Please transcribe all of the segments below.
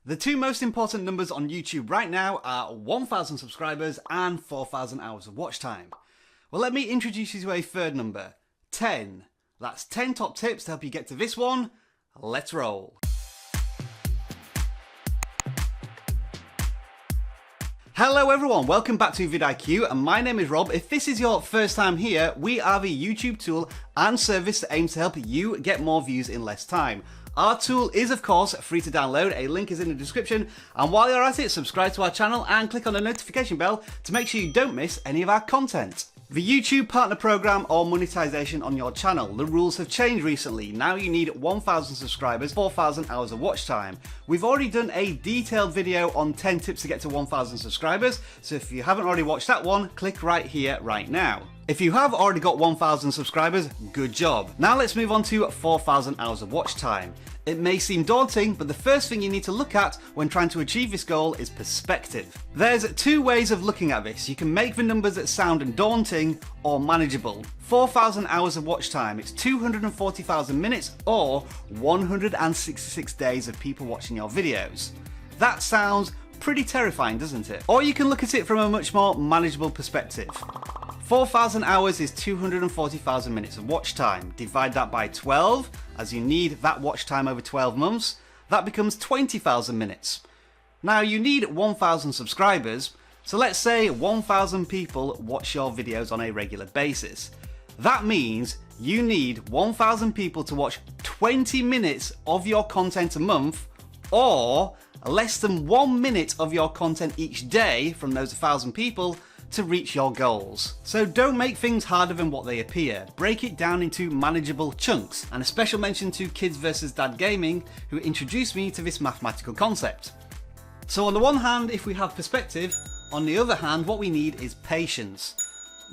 The two most important numbers on YouTube right now are 1,000 subscribers and 4,000 hours of watch time. Well, let me introduce you to a third number, 10. That's 10 top tips to help you get to this one. Let's roll. Hello everyone, welcome back to vidIQ and my name is Rob. If this is your first time here, we are the YouTube tool and service that aims to help you get more views in less time. Our tool is of course free to download, a link is in the description, and while you're at it, subscribe to our channel and click on the notification bell to make sure you don't miss any of our content. The YouTube Partner Program or monetization on your channel. The rules have changed recently. Now you need 1,000 subscribers, 4,000 hours of watch time. We've already done a detailed video on 10 tips to get to 1,000 subscribers, so if you haven't already watched that one, click right here, right now. If you have already got 1,000 subscribers, good job. Now let's move on to 4,000 hours of watch time. It may seem daunting, but the first thing you need to look at when trying to achieve this goal is perspective. There's two ways of looking at this. You can make the numbers that sound daunting or manageable. 4,000 hours of watch time, it's 240,000 minutes or 166 days of people watching your videos. That sounds pretty terrifying, doesn't it? Or you can look at it from a much more manageable perspective. 4,000 hours is 240,000 minutes of watch time. Divide that by 12, as you need that watch time over 12 months. That becomes 20,000 minutes. Now you need 1,000 subscribers, so let's say 1,000 people watch your videos on a regular basis. That means you need 1,000 people to watch 20 minutes of your content a month, or less than 1 minute of your content each day from those 1,000 people to reach your goals. So don't make things harder than what they appear. Break it down into manageable chunks. And a special mention to Kids vs Dad Gaming, who introduced me to this mathematical concept. So on the one hand, if we have perspective, on the other hand, what we need is patience.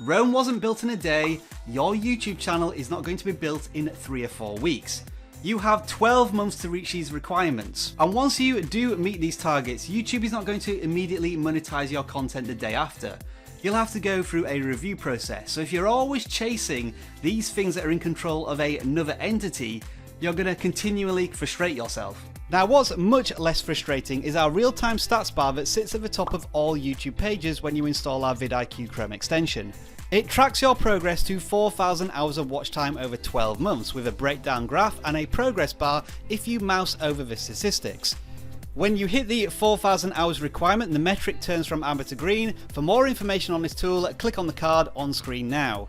Rome wasn't built in a day. Your YouTube channel is not going to be built in 3 or 4 weeks. You have 12 months to reach these requirements. And once you do meet these targets, YouTube is not going to immediately monetize your content the day after. You'll have to go through a review process. So if you're always chasing these things that are in control of another entity, you're going to continually frustrate yourself. Now what's much less frustrating is our real-time stats bar that sits at the top of all YouTube pages when you install our vidIQ Chrome extension. It tracks your progress to 4,000 hours of watch time over 12 months with a breakdown graph and a progress bar if you mouse over the statistics. When you hit the 4,000 hours requirement, the metric turns from amber to green. For more information on this tool, click on the card on screen now.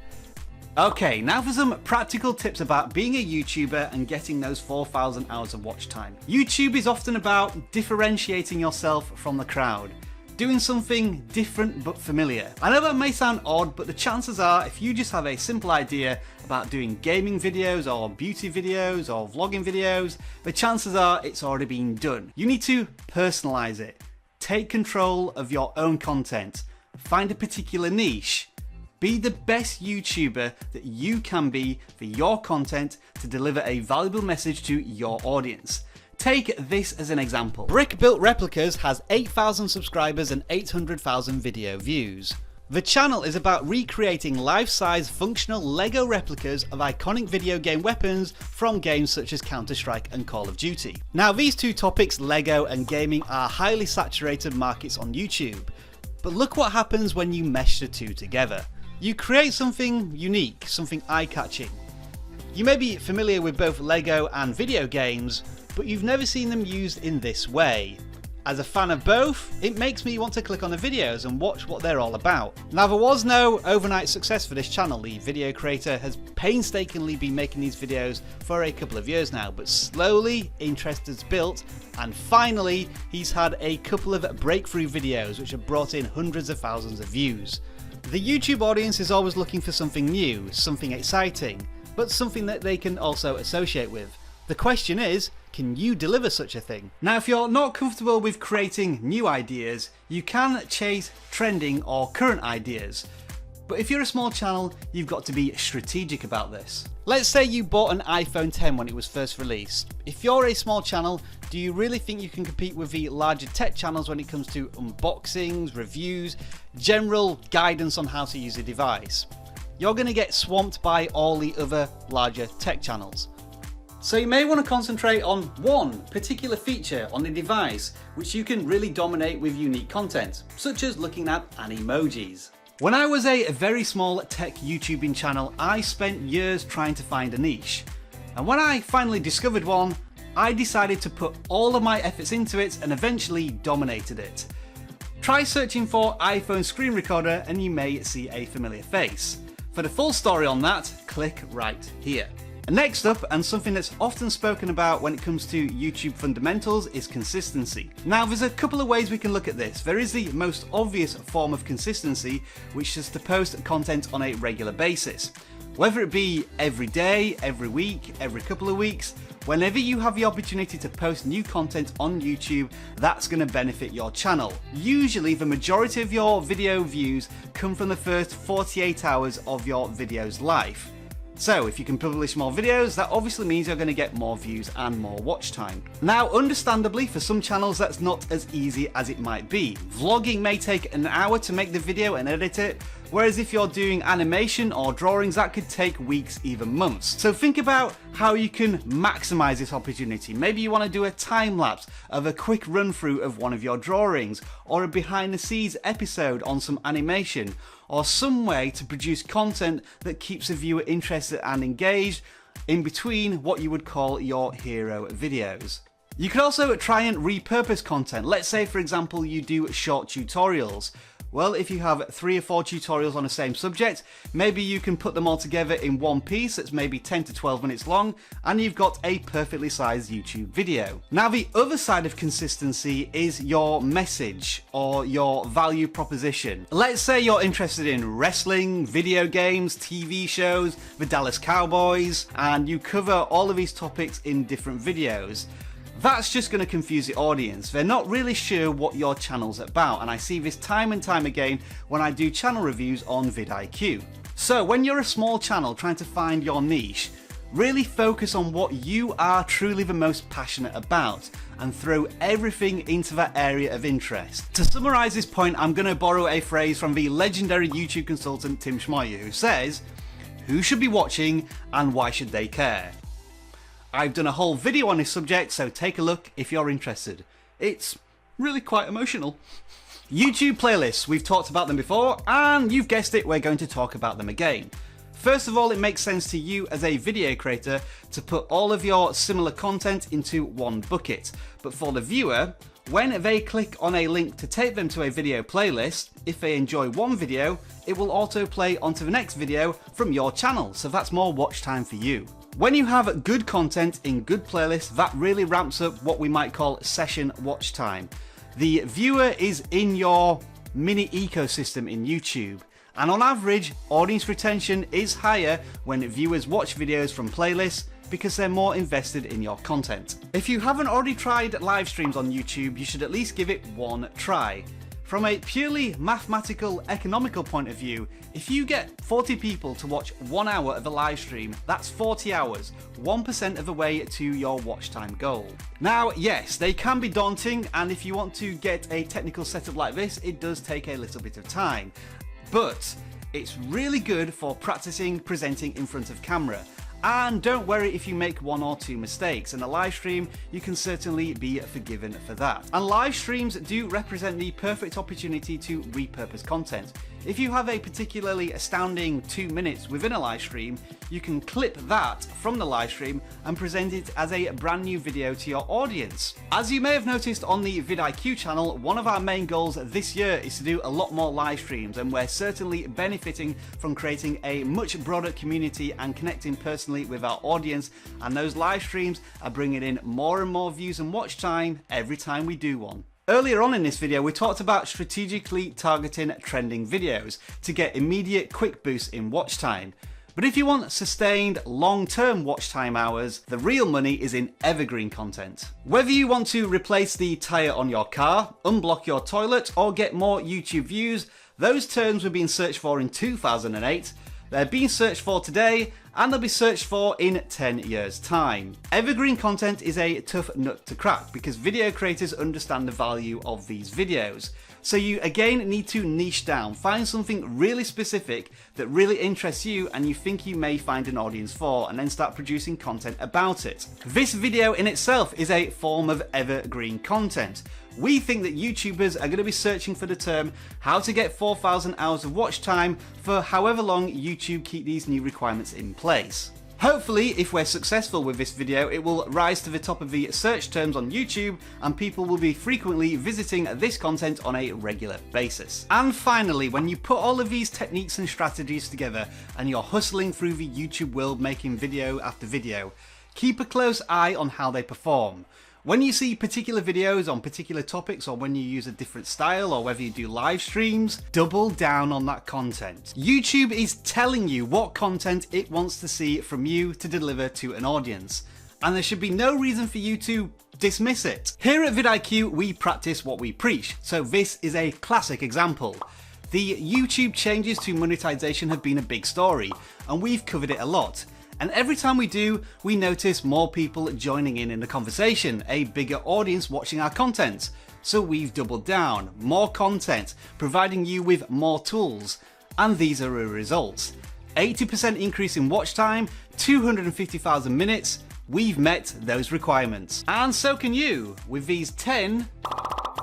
Okay, now for some practical tips about being a YouTuber and getting those 4,000 hours of watch time. YouTube is often about differentiating yourself from the crowd. Doing something different but familiar. I know that may sound odd, but the chances are if you just have a simple idea about doing gaming videos or beauty videos or vlogging videos, the chances are it's already been done. You need to personalize it. Take control of your own content. Find a particular niche. Be the best YouTuber that you can be for your content to deliver a valuable message to your audience. Take this as an example. Brick Built Replicas has 8,000 subscribers and 800,000 video views. The channel is about recreating life-size functional LEGO replicas of iconic video game weapons from games such as Counter-Strike and Call of Duty. Now these two topics, LEGO and gaming, are highly saturated markets on YouTube. But look what happens when you mesh the two together. You create something unique, something eye-catching. You may be familiar with both LEGO and video games, but you've never seen them used in this way. As a fan of both, it makes me want to click on the videos and watch what they're all about. Now there was no overnight success for this channel. The video creator has painstakingly been making these videos for a couple of years now, but slowly interest has built and finally he's had a couple of breakthrough videos which have brought in hundreds of thousands of views. The YouTube audience is always looking for something new, something exciting, but something that they can also associate with. The question is, can you deliver such a thing? Now if you're not comfortable with creating new ideas, you can chase trending or current ideas. But if you're a small channel, you've got to be strategic about this. Let's say you bought an iPhone 10 when it was first released. If you're a small channel, do you really think you can compete with the larger tech channels when it comes to unboxings, reviews, general guidance on how to use a device? You're going to get swamped by all the other larger tech channels. So you may want to concentrate on one particular feature on the device which you can really dominate with unique content, such as looking at animojis. When I was a very small tech YouTubing channel, I spent years trying to find a niche. And when I finally discovered one, I decided to put all of my efforts into it and eventually dominated it. Try searching for iPhone screen recorder and you may see a familiar face. For the full story on that, click right here. Next up, and something that's often spoken about when it comes to YouTube fundamentals, is consistency. Now there's a couple of ways we can look at this. There is the most obvious form of consistency, which is to post content on a regular basis. Whether it be every day, every week, every couple of weeks, whenever you have the opportunity to post new content on YouTube, that's going to benefit your channel. Usually the majority of your video views come from the first 48 hours of your video's life. So if you can publish more videos, that obviously means you're going to get more views and more watch time. Now, understandably, for some channels that's not as easy as it might be. Vlogging may take an hour to make the video and edit it, whereas if you're doing animation or drawings, that could take weeks, even months. So think about how you can maximize this opportunity. Maybe you want to do a time lapse of a quick run through of one of your drawings, or a behind the scenes episode on some animation, or some way to produce content that keeps the viewer interested and engaged in between what you would call your hero videos. You could also try and repurpose content. Let's say, for example, you do short tutorials. Well, if you have 3 or 4 tutorials on the same subject, maybe you can put them all together in one piece that's maybe 10 to 12 minutes long, and you've got a perfectly sized YouTube video. Now, the other side of consistency is your message or your value proposition. Let's say you're interested in wrestling, video games, TV shows, the Dallas Cowboys, and you cover all of these topics in different videos. That's just going to confuse the audience. They're not really sure what your channel's about, and I see this time and time again when I do channel reviews on vidIQ. So when you're a small channel trying to find your niche, really focus on what you are truly the most passionate about and throw everything into that area of interest. To summarize this point, I'm going to borrow a phrase from the legendary YouTube consultant Tim Schmoyer, who says, "Who should be watching and why should they care?" I've done a whole video on this subject, so take a look if you're interested. It's really quite emotional. YouTube playlists, we've talked about them before, and you've guessed it, we're going to talk about them again. First of all, it makes sense to you as a video creator to put all of your similar content into one bucket. But for the viewer, when they click on a link to take them to a video playlist, if they enjoy one video, it will autoplay onto the next video from your channel, so that's more watch time for you. When you have good content in good playlists, that really ramps up what we might call session watch time. The viewer is in your mini ecosystem in YouTube, and on average, audience retention is higher when viewers watch videos from playlists because they're more invested in your content. If you haven't already tried live streams on YouTube, you should at least give it one try. From a purely mathematical, economical point of view, if you get 40 people to watch 1 hour of a live stream, that's 40 hours, 1% of the way to your watch time goal. Now, yes, they can be daunting, and if you want to get a technical setup like this, it does take a little bit of time. But it's really good for practicing presenting in front of camera. And don't worry if you make 1 or 2 mistakes. In a live stream, you can certainly be forgiven for that. And live streams do represent the perfect opportunity to repurpose content. If you have a particularly astounding 2 minutes within a live stream, you can clip that from the live stream and present it as a brand new video to your audience. As you may have noticed on the vidIQ channel, one of our main goals this year is to do a lot more live streams, and we're certainly benefiting from creating a much broader community and connecting personally with our audience, and those live streams are bringing in more and more views and watch time every time we do one. Earlier on in this video, we talked about strategically targeting trending videos to get immediate quick boosts in watch time. But if you want sustained long-term watch time hours, the real money is in evergreen content. Whether you want to replace the tyre on your car, unblock your toilet, or get more YouTube views, those terms were being searched for in 2008. They're being searched for today, and they'll be searched for in 10 years' time. Evergreen content is a tough nut to crack because video creators understand the value of these videos. So you again need to niche down, find something really specific that really interests you and you think you may find an audience for, and then start producing content about it. This video in itself is a form of evergreen content. We think that YouTubers are going to be searching for the term how to get 4,000 hours of watch time for however long YouTube keep these new requirements in place. Hopefully, if we're successful with this video, it will rise to the top of the search terms on YouTube and people will be frequently visiting this content on a regular basis. And finally, when you put all of these techniques and strategies together and you're hustling through the YouTube world making video after video, keep a close eye on how they perform. When you see particular videos on particular topics, or when you use a different style, or whether you do live streams, double down on that content. YouTube is telling you what content it wants to see from you to deliver to an audience, and there should be no reason for you to dismiss it. Here at vidIQ, we practice what we preach, so this is a classic example. The YouTube changes to monetization have been a big story, and we've covered it a lot. And every time we do, we notice more people joining in the conversation, a bigger audience watching our content. So we've doubled down, more content, providing you with more tools. And these are the results. 80% increase in watch time, 250,000 minutes. We've met those requirements. And so can you, with these 10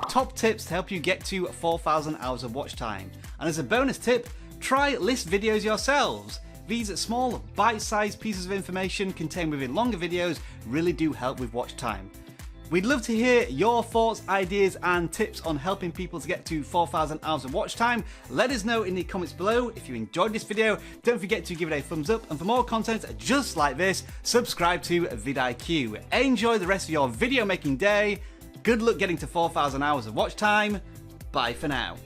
top tips to help you get to 4,000 hours of watch time. And as a bonus tip, try list videos yourselves. These small, bite-sized pieces of information contained within longer videos really do help with watch time. We'd love to hear your thoughts, ideas and tips on helping people to get to 4,000 hours of watch time. Let us know in the comments below. If you enjoyed this video, don't forget to give it a thumbs up, and for more content just like this, subscribe to vidIQ. Enjoy the rest of your video making day. Good luck getting to 4,000 hours of watch time. Bye for now.